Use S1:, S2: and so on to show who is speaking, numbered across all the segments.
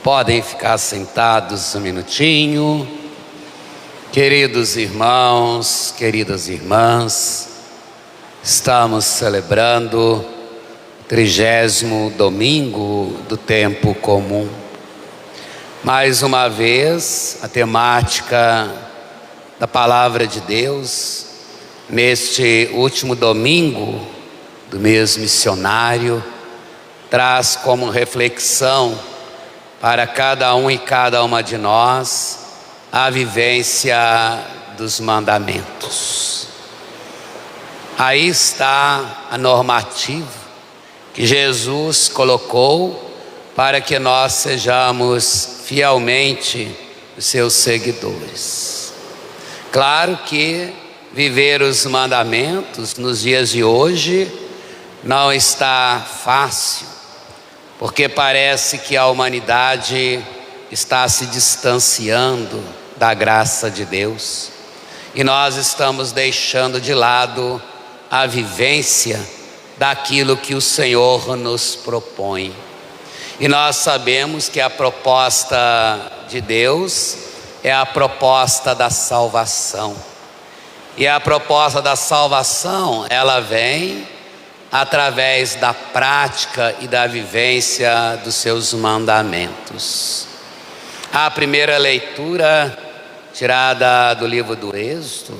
S1: Podem ficar sentados um minutinho. Queridos irmãos, queridas irmãs, estamos celebrando o 30º domingo do tempo comum. Mais uma vez, a temática da Palavra de Deus, neste último domingo do mês missionário, traz como reflexão para cada um e cada uma de nós a vivência dos mandamentos. Aí está a normativa que Jesus colocou para que nós sejamos fielmente os seus seguidores. Claro que viver os mandamentos nos dias de hoje não está fácil, porque parece que a humanidade está se distanciando da graça de Deus e nós estamos deixando de lado a vivência daquilo que o Senhor nos propõe. E nós sabemos que a proposta de Deus é a proposta da salvação. E a proposta da salvação, ela vem através da prática e da vivência dos seus mandamentos. A primeira leitura, tirada do livro do Êxodo,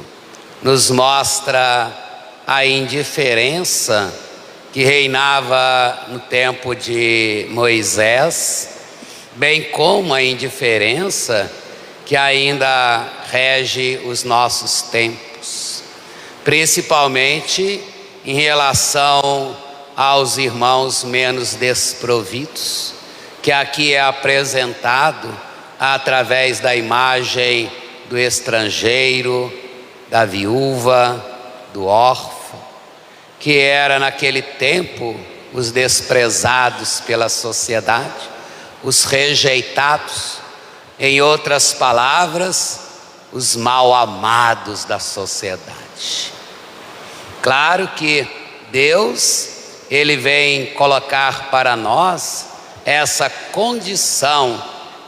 S1: nos mostra a indiferença que reinava no tempo de Moisés, bem como a indiferença que ainda rege os nossos tempos, principalmente em relação aos irmãos menos desprovidos, que aqui é apresentado através da imagem do estrangeiro, da viúva, do órfão, que era naquele tempo os desprezados pela sociedade, os rejeitados, em outras palavras, os mal amados da sociedade. Claro que Deus, Ele vem colocar para nós essa condição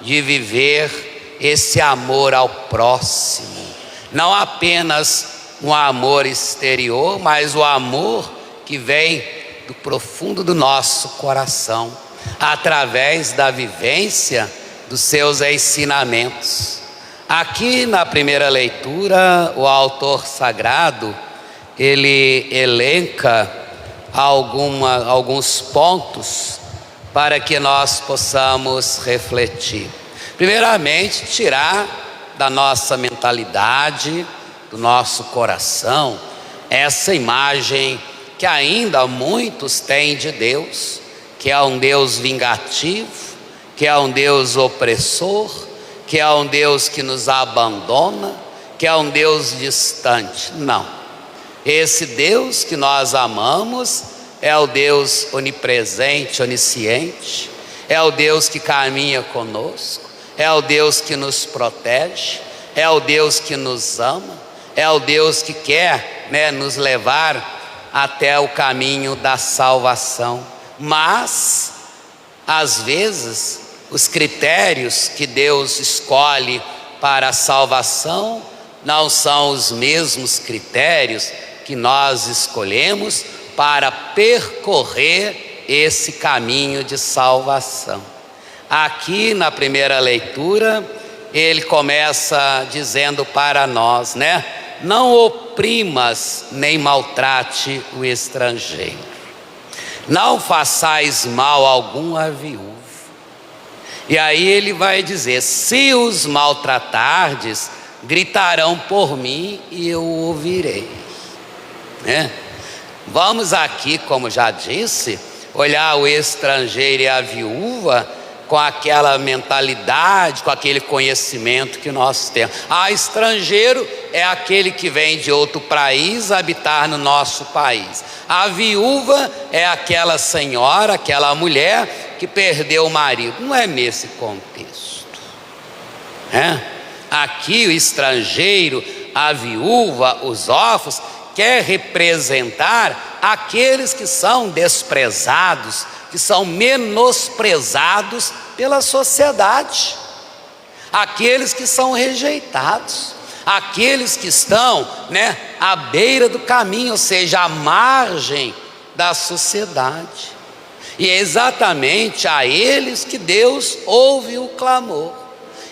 S1: de viver esse amor ao próximo. Não apenas um amor exterior, mas o amor que vem do profundo do nosso coração, através da vivência dos seus ensinamentos. Aqui na primeira leitura, o autor sagrado, ele elenca alguns pontos para que nós possamos refletir. Primeiramente, tirar da nossa mentalidade, do nosso coração, essa imagem que ainda muitos têm de Deus, que é um Deus vingativo, que é um Deus opressor, que é um Deus que nos abandona, que é um Deus distante. Não. Esse Deus que nós amamos é o Deus onipresente, onisciente, é o Deus que caminha conosco, é o Deus que nos protege, é o Deus que nos ama, é o Deus que quer, nos levar até o caminho da salvação. Mas, às vezes, os critérios que Deus escolhe para a salvação não são os mesmos critérios que nós escolhemos para percorrer esse caminho de salvação. Aqui na primeira leitura, ele começa dizendo para nós, não oprimas nem maltrate o estrangeiro, não façais mal algum à viúva. E aí ele vai dizer: se os maltratardes, gritarão por mim e eu ouvirei. Vamos aqui, como já disse, olhar o estrangeiro e a viúva com aquela mentalidade, com aquele conhecimento que nós temos. Estrangeiro é aquele que vem de outro país habitar no nosso país. A viúva é aquela senhora, aquela mulher que perdeu o marido. Não é nesse contexto. Aqui o estrangeiro, a viúva, os órfãos, quer representar aqueles que são desprezados, que são menosprezados pela sociedade, aqueles que são rejeitados, aqueles que estão, à beira do caminho, ou seja, à margem da sociedade. E é exatamente a eles que Deus ouve o clamor.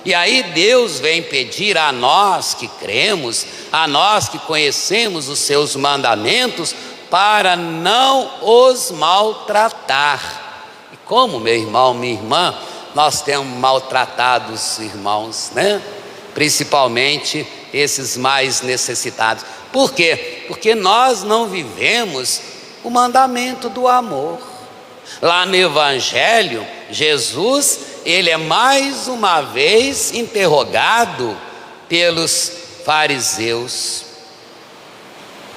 S1: E aí Deus vem pedir a nós que cremos, a nós que conhecemos os seus mandamentos, para não os maltratar. E como, meu irmão, minha irmã, nós temos maltratado os irmãos, principalmente esses mais necessitados. Por quê? Porque nós não vivemos o mandamento do amor. Lá no Evangelho, Jesus, ele é mais uma vez interrogado pelos fariseus.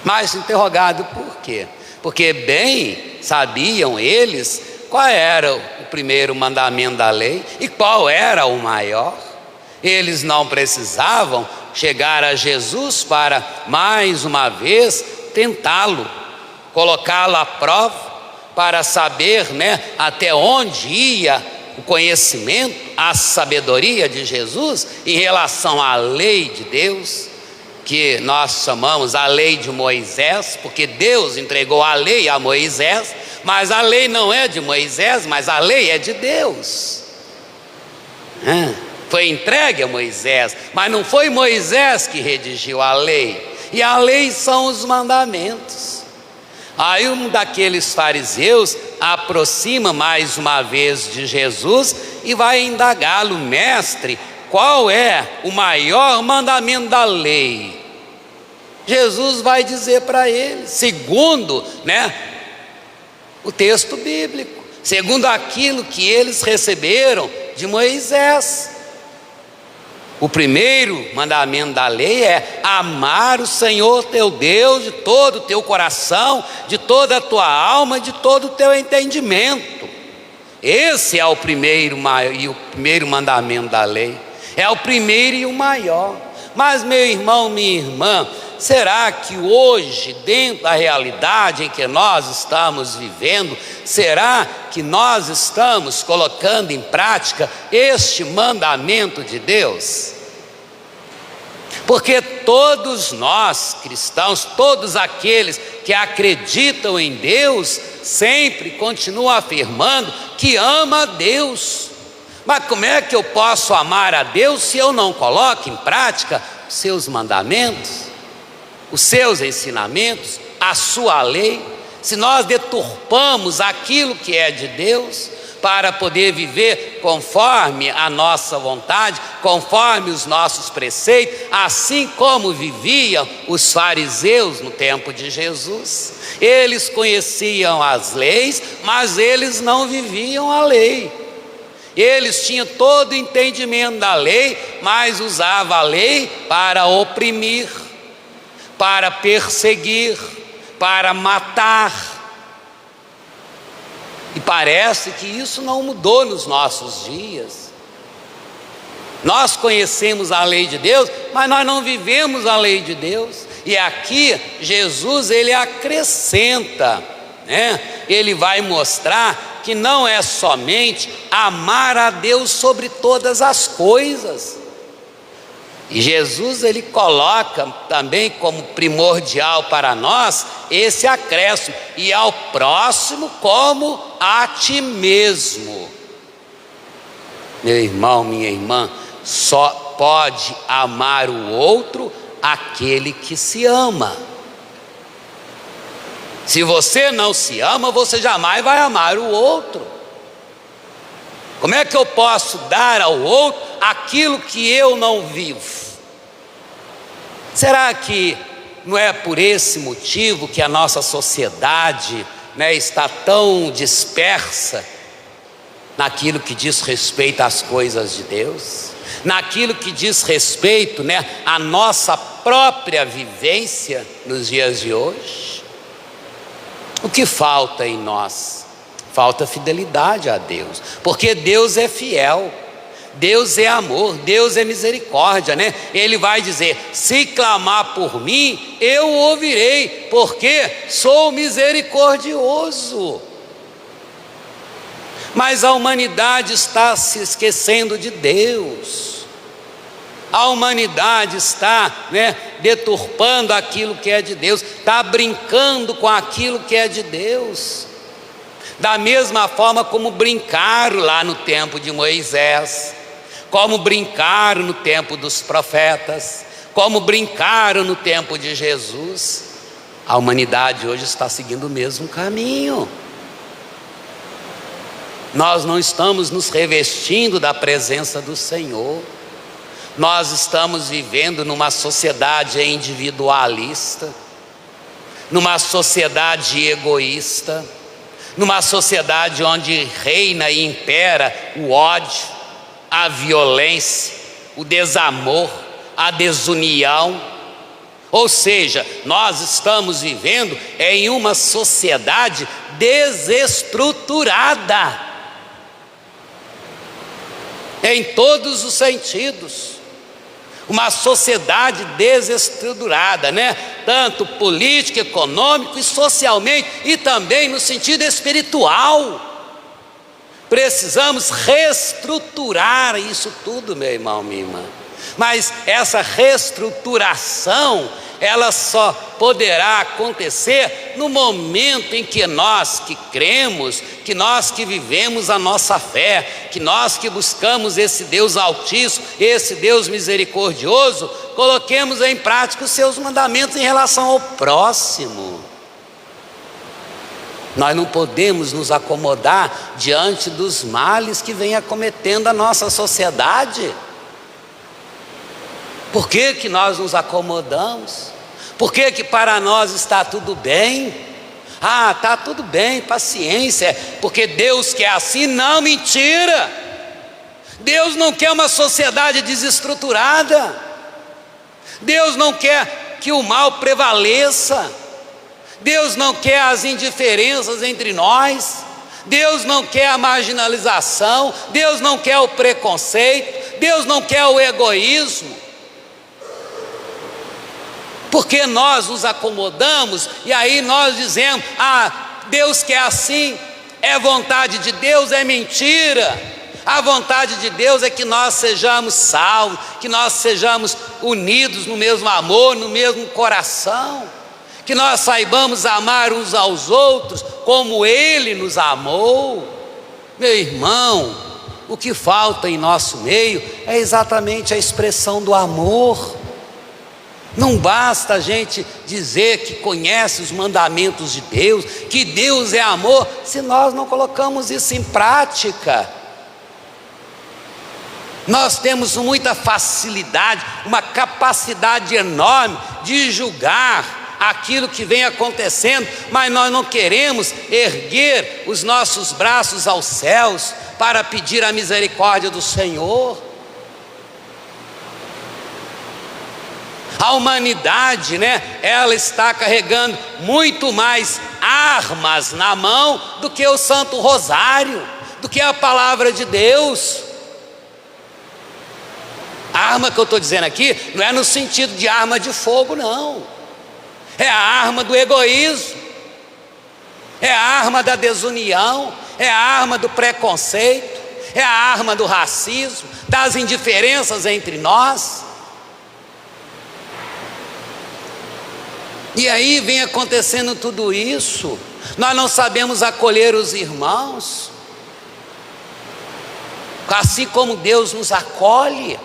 S1: Mas interrogado por quê? Porque bem sabiam eles qual era o primeiro mandamento da lei e qual era o maior. Eles não precisavam chegar a Jesus para mais uma vez tentá-lo, colocá-lo à prova, para saber, até onde ia o conhecimento, a sabedoria de Jesus em relação à lei de Deus, que nós chamamos a lei de Moisés, porque Deus entregou a lei a Moisés, mas a lei não é de Moisés, mas a lei é de Deus. Foi entregue a Moisés, mas não foi Moisés que redigiu a lei, e a lei são os mandamentos. Aí um daqueles fariseus aproxima mais uma vez de Jesus e vai indagá-lo: mestre, qual é o maior mandamento da lei? Jesus vai dizer para ele, segundo o texto bíblico, segundo aquilo que eles receberam de Moisés. O primeiro mandamento da lei é amar o Senhor teu Deus de todo o teu coração, de toda a tua alma, de todo o teu entendimento. Esse é o primeiro mandamento da lei, é o primeiro e o maior. Mas, meu irmão, minha irmã, será que hoje, dentro da realidade em que nós estamos vivendo, será que nós estamos colocando em prática este mandamento de Deus? Porque todos nós cristãos, todos aqueles que acreditam em Deus, sempre continuam afirmando que ama a Deus. Mas como é que eu posso amar a Deus se eu não coloco em prática os seus mandamentos, os seus ensinamentos, a sua lei? Se nós deturpamos aquilo que é de Deus para poder viver conforme a nossa vontade, conforme os nossos preceitos, assim como viviam os fariseus no tempo de Jesus. Eles conheciam as leis, mas eles não viviam a lei. Eles tinham todo o entendimento da lei, mas usavam a lei para oprimir, para perseguir, para matar. E parece que isso não mudou nos nossos dias. Nós conhecemos a lei de Deus, mas nós não vivemos a lei de Deus. E aqui Jesus, ele acrescenta, ele vai mostrar que não é somente amar a Deus sobre todas as coisas. E Jesus, ele coloca também como primordial para nós esse acréscimo: e ao próximo como a ti mesmo. Meu irmão, minha irmã, só pode amar o outro aquele que se ama. Se você não se ama, você jamais vai amar o outro. Como é que eu posso dar ao outro aquilo que eu não vivo? Será que não é por esse motivo que a nossa sociedade está tão dispersa naquilo que diz respeito às coisas de Deus, naquilo que diz respeito à nossa própria vivência nos dias de hoje? O que falta em nós? Falta fidelidade a Deus, porque Deus é fiel, Deus é amor, Deus é misericórdia, Ele vai dizer: se clamar por mim, eu ouvirei, porque sou misericordioso. Mas a humanidade está se esquecendo de Deus. A humanidade está, deturpando aquilo que é de Deus, está brincando com aquilo que é de Deus. Da mesma forma como brincaram lá no tempo de Moisés, como brincaram no tempo dos profetas, como brincaram no tempo de Jesus. A humanidade hoje está seguindo o mesmo caminho. Nós não estamos nos revestindo da presença do Senhor. Nós estamos vivendo numa sociedade individualista, numa sociedade egoísta, numa sociedade onde reina e impera o ódio, a violência, o desamor, a desunião. Ou seja, nós estamos vivendo em uma sociedade desestruturada, em todos os sentidos. Uma sociedade desestruturada, tanto política, econômico e socialmente, e também no sentido espiritual. Precisamos reestruturar isso tudo, meu irmão, minha irmã. Mas essa reestruturação, ela só poderá acontecer no momento em que nós que cremos, que nós que vivemos a nossa fé, que nós que buscamos esse Deus altíssimo, esse Deus misericordioso, coloquemos em prática os seus mandamentos em relação ao próximo. Nós não podemos nos acomodar diante dos males que vem acometendo a nossa sociedade. Por que que nós nos acomodamos? Por que que para nós está tudo bem? Está tudo bem, paciência, porque Deus quer assim. Não, mentira! Deus não quer uma sociedade desestruturada. Deus não quer que o mal prevaleça. Deus não quer as indiferenças entre nós. Deus não quer a marginalização. Deus não quer o preconceito. Deus não quer o egoísmo. Porque nós nos acomodamos e aí nós dizemos: Deus quer assim, é vontade de Deus. É mentira. A vontade de Deus é que nós sejamos salvos, que nós sejamos unidos no mesmo amor, no mesmo coração, que nós saibamos amar uns aos outros como Ele nos amou. Meu irmão, o que falta em nosso meio é exatamente a expressão do amor. Não basta a gente dizer que conhece os mandamentos de Deus, que Deus é amor, se nós não colocamos isso em prática. Nós temos muita facilidade, uma capacidade enorme de julgar aquilo que vem acontecendo, mas nós não queremos erguer os nossos braços aos céus para pedir a misericórdia do Senhor. A humanidade, ela está carregando muito mais armas na mão do que o Santo Rosário, do que a palavra de Deus. A arma que eu estou dizendo aqui não é no sentido de arma de fogo, não. É a arma do egoísmo, é a arma da desunião, é a arma do preconceito, é a arma do racismo, das indiferenças entre nós. E aí vem acontecendo tudo isso, nós não sabemos acolher os irmãos, assim como Deus nos acolhe.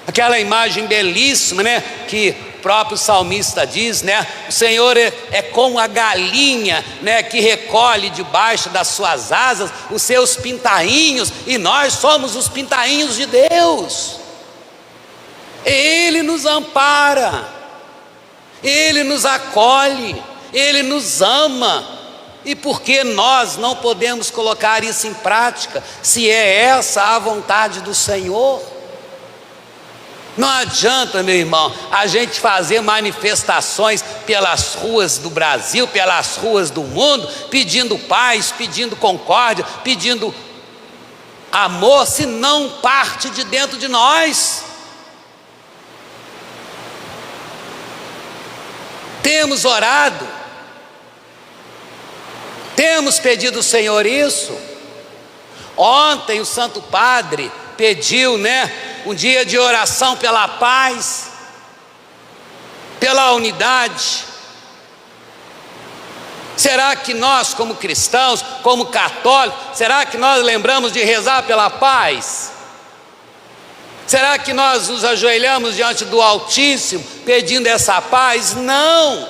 S1: Aquela imagem belíssima, que o próprio salmista diz, o Senhor é como a galinha, que recolhe debaixo das suas asas os seus pintainhos, e nós somos os pintainhos de Deus. Ele nos ampara, Ele nos acolhe, Ele nos ama. E por que nós não podemos colocar isso em prática, se é essa a vontade do Senhor? Não adianta, meu irmão, a gente fazer manifestações pelas ruas do Brasil, pelas ruas do mundo, pedindo paz, pedindo concórdia, pedindo amor, se não parte de dentro de nós. Temos orado, temos pedido ao Senhor isso, Ontem o Santo Padre pediu, um dia de oração pela paz, pela unidade. Será que nós, como cristãos, como católicos, será que nós lembramos de rezar pela paz? Será que nós nos ajoelhamos diante do Altíssimo pedindo essa paz? Não.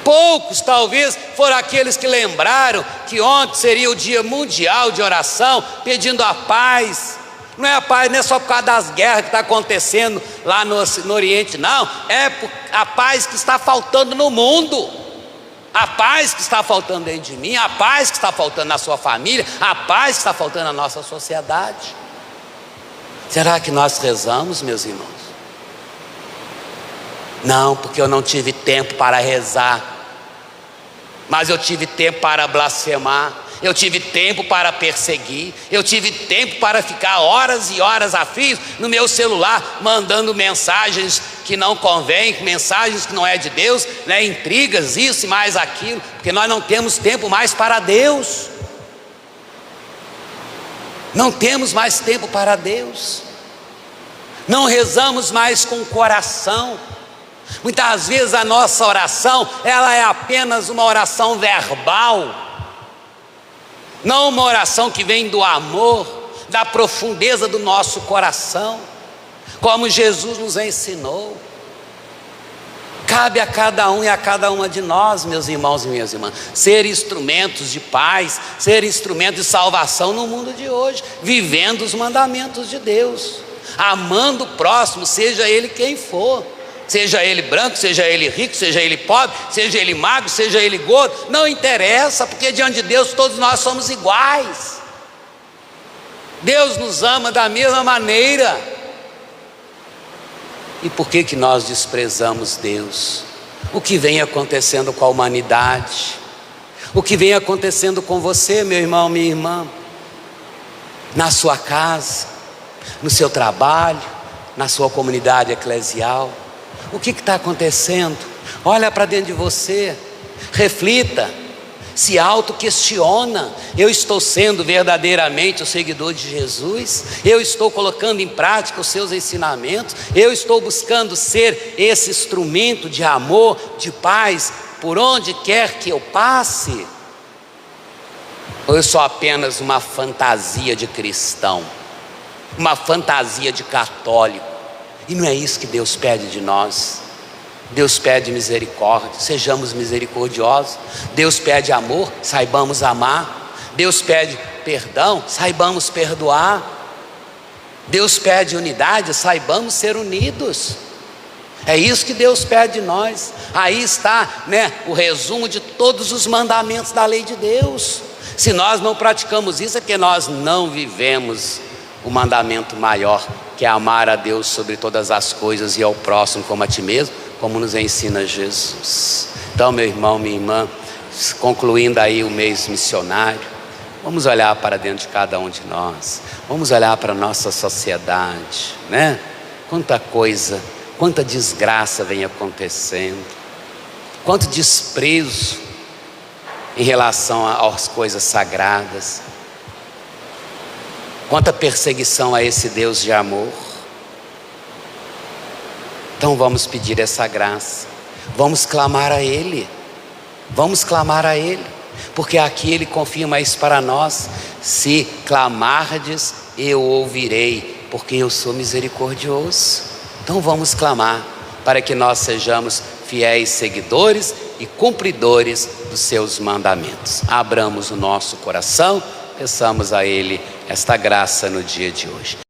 S1: Poucos talvez foram aqueles que lembraram que ontem seria o dia mundial de oração, pedindo a paz. Não é a paz, não é só por causa das guerras que está acontecendo lá no Oriente, não. É a paz que está faltando no mundo, a paz que está faltando dentro de mim, a paz que está faltando na sua família, a paz que está faltando na nossa sociedade. Será que nós rezamos, meus irmãos? Não, porque eu não tive tempo para rezar, mas eu tive tempo para blasfemar, eu tive tempo para perseguir, eu tive tempo para ficar horas e horas a fio no meu celular, mandando mensagens que não convêm, mensagens que não é de Deus, intrigas, isso e mais aquilo, porque nós não temos tempo mais para Deus. Não temos mais tempo para Deus, não rezamos mais com o coração. Muitas vezes a nossa oração, ela é apenas uma oração verbal, não uma oração que vem do amor, da profundeza do nosso coração, como Jesus nos ensinou. Cabe a cada um e a cada uma de nós, meus irmãos e minhas irmãs, ser instrumentos de paz, ser instrumentos de salvação no mundo de hoje, vivendo os mandamentos de Deus, amando o próximo, seja ele quem for, seja ele branco, seja ele rico, seja ele pobre, seja ele magro, seja ele gordo, não interessa, porque diante de Deus todos nós somos iguais. Deus nos ama da mesma maneira. E por que nós desprezamos Deus? O que vem acontecendo com a humanidade, o que vem acontecendo com você, meu irmão, minha irmã, na sua casa, no seu trabalho, na sua comunidade eclesial, o que está acontecendo? Olha para dentro de você, reflita, se auto-questiona: eu estou sendo verdadeiramente o seguidor de Jesus? Eu estou colocando em prática os seus ensinamentos? Eu estou buscando ser esse instrumento de amor, de paz, por onde quer que eu passe? Ou eu sou apenas uma fantasia de cristão, uma fantasia de católico? E não é isso que Deus pede de nós. Deus pede misericórdia, sejamos misericordiosos. Deus pede amor, saibamos amar. Deus pede perdão, saibamos perdoar. Deus pede unidade, saibamos ser unidos. É isso que Deus pede de nós. Aí está, o resumo de todos os mandamentos da lei de Deus. Se nós não praticamos isso, é porque nós não vivemos o mandamento maior, que é amar a Deus sobre todas as coisas e ao próximo como a ti mesmo, como nos ensina Jesus. Então, meu irmão, minha irmã, concluindo aí o mês missionário, vamos olhar para dentro de cada um de nós, vamos olhar para a nossa sociedade, Quanta coisa, quanta desgraça vem acontecendo, quanto desprezo em relação às coisas sagradas, quanta perseguição a esse Deus de amor. Então vamos pedir essa graça, vamos clamar a Ele, porque aqui Ele confirma isso para nós: se clamardes, eu ouvirei, porque eu sou misericordioso. Então vamos clamar, para que nós sejamos fiéis seguidores e cumpridores dos seus mandamentos. Abramos o nosso coração, peçamos a Ele esta graça no dia de hoje.